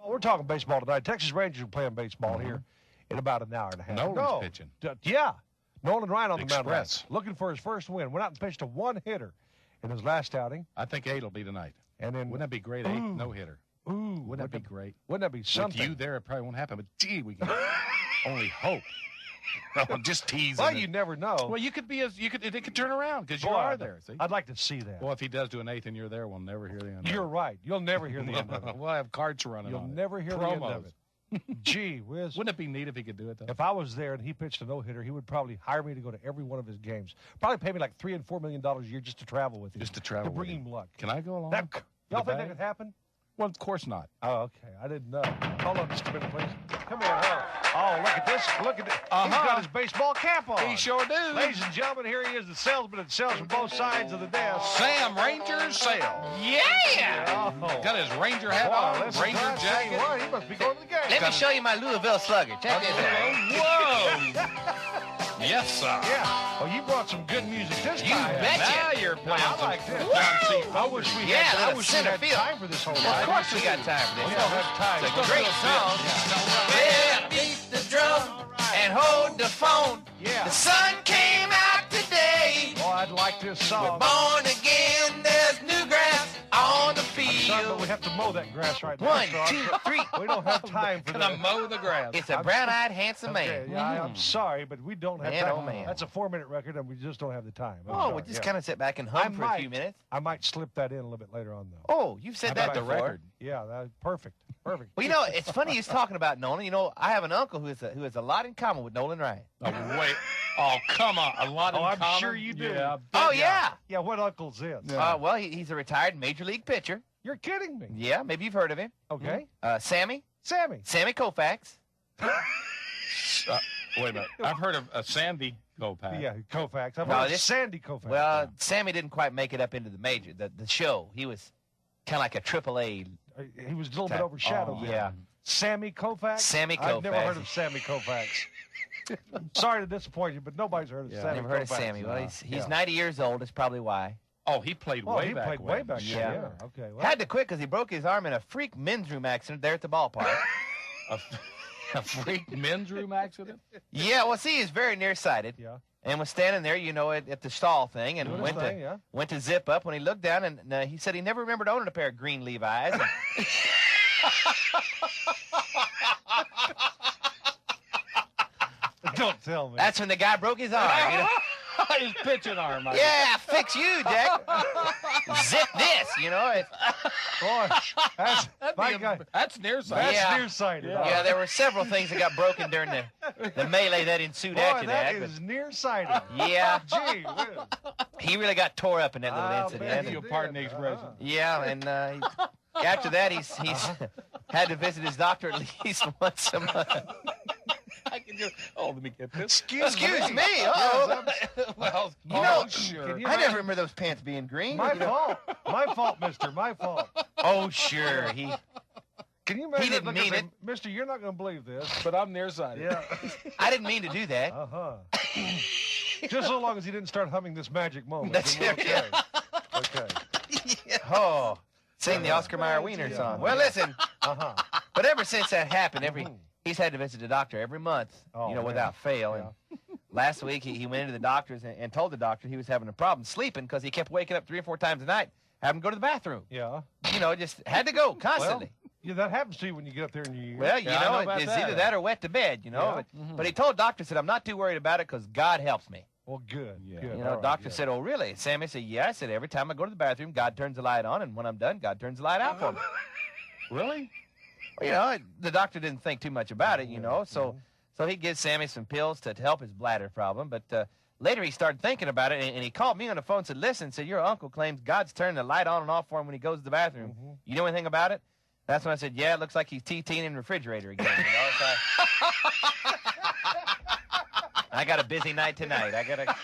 We're talking baseball tonight. Texas Rangers are playing baseball here in about an hour and a half. Nolan's pitching. Yeah. Nolan Ryan on the mound. Express. Looking for his first win. Went out and pitched a one-hitter in his last outing. I think 8 will be tonight. And then, wouldn't that be great? 8 no-hitter. Ooh. Wouldn't that be great? Wouldn't that be something? With you there, it probably won't happen. But, gee, we can only hope. I'm just teasing. Well, you never know. Well, you could be it could turn around because you are there. See? I'd like to see that. Well, if he does do an 8th and you're there, we'll never hear the end of it. You're right. You'll never hear the end of it. We'll have cards running You'll on it. never hear the end of it. Gee whiz. Wouldn't it be neat if he could do it, though? If I was there and he pitched a no-hitter, he would probably hire me to go to every one of his games. Probably pay me like $3 and $4 million a year just to travel with him. Just to travel to bring with him luck. Can I go along? Y'all think that could happen? Well, of course not. Oh, okay. I didn't know. Hold on just a minute, please. Come here, huh? Oh, look at this. Look at this. He's got his baseball cap on. He sure do. Ladies and gentlemen, here he is, the salesman that sells from both sides of the desk. Sam Ranger Sales. Yeah! Oh. Got his Ranger hat on, Ranger jacket. What? He must be going to the game. Let me show you my Louisville Slugger. Check this out. Whoa! Yes, sir. Yeah. Oh, you brought some good music this You time. betcha. Now you're playing I like some this. John C. I wish we Yeah, had, I little wish we center had field. time for this whole Of night. course we got time for We this. don't have time. It's a great song. Well, beat the drum and hold the phone. Yeah. The sun came out today. Oh, I'd like this song. Born again, there's new grass on the Sorry, but we field. have to mow that grass right now. 1, so 2, 3. We don't have time for Can that. I mow the grass? It's a brown-eyed, handsome Okay, man. yeah, I'm sorry, but we don't have Man, time. oh, man. That's a 4-minute record, and we just don't have the time. I'm Oh, sorry, we just yeah. kind of sit back and I hum for a few might. minutes. I might slip that in a little bit later on, though. Oh, you've said How that about the before. record? Yeah, that's perfect. Perfect. Well, you know, it's funny he's talking about Nolan. You know, I have an uncle who has a lot in common with Nolan Ryan. Oh, wait. Oh, come on. A lot in I'm common? sure you do. Yeah, Oh, yeah. Yeah, what uncle's this? Yeah. Well, he's a retired major league pitcher. You're kidding me. Yeah, maybe you've heard of him. Okay. Sammy Sammy. Koufax. Wait a minute. I've heard of a Sandy Koufax. Yeah, Koufax. I've No, heard of this- Sandy Koufax. Well, Sammy didn't quite make it up into the show. He was kind of like a AAA. He was a little bit overshadowed. Oh, there. yeah. Sammy Koufax? Sammy I've never Koufax. heard of Sammy Koufax. Sorry to disappoint you, but nobody's heard of Yeah. Sammy Never heard of Koufax. Sammy. Well, he's Yeah. 90 years old. That's probably why. Oh, he played Oh, way he back played when. way back then. Yeah. Yeah. Okay. Well, Had to quit because he broke his arm in a freak men's room accident there at the ballpark. A freak men's room accident? Yeah, well, see, he's very nearsighted. yeah. And was standing there, you know, at the stall thing, and Doing his went thing, yeah. went to zip up. When he looked down, and he said he never remembered owning a pair of green Levi's. And Don't tell me. that's when the guy broke his arm. You know? His pitching arm. Yeah, fix you, Jack. Zip this, you know. Boy, that's my guy. That's nearsighted. That's Yeah. nearsighted. Yeah, there were several things that got broken during the melee that ensued Boy, after that that. is nearsighted. But yeah, Gee whiz. he really got tore up in that little I'll incident. bet If he you'll did. pardon the expression. Yeah, and after that, he's had to visit his doctor at least once a month. I can just, let me get this. Excuse me. Uh-oh. Well, You know, sure. Can you I never imagine- remember those pants being green. My You know? fault. My fault, mister. My fault. Oh, sure. Can you imagine? didn't look mean and say, it. Mister, you're not going to believe this. But I'm nearsighted. Yeah. I didn't mean to do that. Uh-huh. Just so long as he didn't start humming this magic moment. That's then we're it. okay. Okay. Oh, sing the Oscar Mayer Wiener Yeah. song. Well, listen, Uh-huh. but ever since that happened, he's had to visit the doctor every month, Oh, you know, man. without fail. And last week, he went into the doctor's and told the doctor he was having a problem sleeping because he kept waking up 3 or 4 times a night, having to go to the bathroom. Yeah. You know, just had to go constantly. Yeah, that happens to you when you get up there and you... Well, you Yeah, I know know, about it's that. either that or wet to bed, you know. Yeah. But he told doctor, said, I'm not too worried about it because God helps me. Well, good. Yeah. Good. You All know, right, doctor good. said, oh, really? Sammy said, yeah. I said, every time I go to the bathroom, God turns the light on, and when I'm done, God turns the light out for me. Really? Well, you know, the doctor didn't think too much about it, you know, so he gives Sammy some pills to help his bladder problem. But later he started thinking about it, and he called me on the phone and said, listen, said, your uncle claims God's turning the light on and off for him when he goes to the bathroom. You know anything about it? That's when I said, yeah, it looks like he's TTing in the refrigerator again, you know. So I got a busy night tonight. I got to